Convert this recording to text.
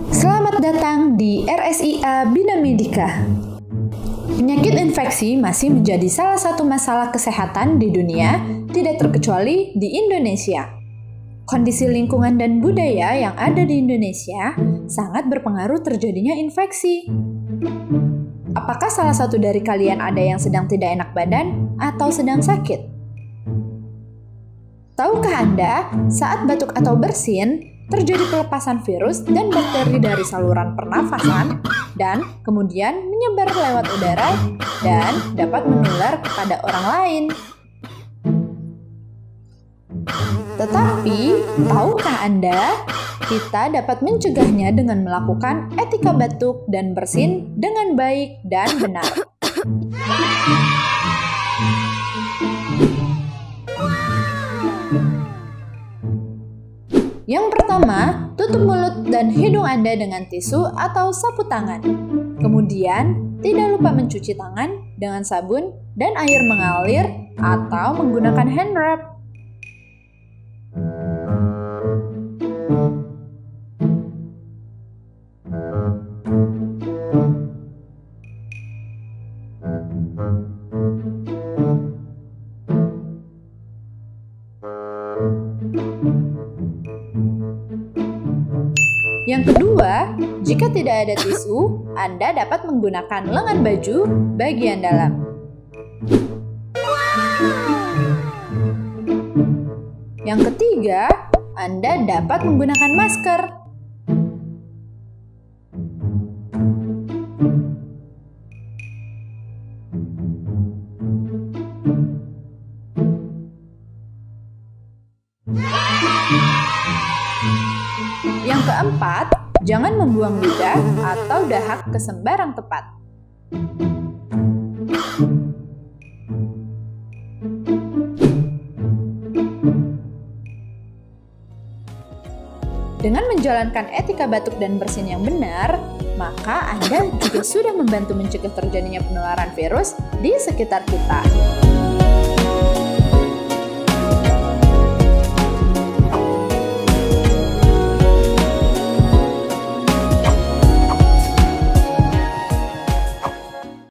Selamat datang di RSIA Bina Medika. Penyakit infeksi masih menjadi salah satu masalah kesehatan di dunia, tidak terkecuali di Indonesia. Kondisi lingkungan dan budaya yang ada di Indonesia sangat berpengaruh terjadinya infeksi. Apakah salah satu dari kalian ada yang sedang tidak enak badan atau sedang sakit? Tahukah Anda, saat batuk atau bersin, terjadi pelepasan virus dan bakteri dari saluran pernafasan dan kemudian menyebar lewat udara dan dapat menular kepada orang lain. Tetapi, tahukah Anda, kita dapat mencegahnya dengan melakukan etika batuk dan bersin dengan baik dan benar. Yang pertama, tutup mulut dan hidung Anda dengan tisu atau sapu tangan. Kemudian, tidak lupa mencuci tangan dengan sabun dan air mengalir atau menggunakan hand rub. Yang kedua, jika tidak ada tisu, Anda dapat menggunakan lengan baju bagian dalam. Yang ketiga, Anda dapat menggunakan masker. Yang keempat, jangan membuang ludah atau dahak ke sembarang tempat. Dengan menjalankan etika batuk dan bersin yang benar, maka Anda juga sudah membantu mencegah terjadinya penularan virus di sekitar kita.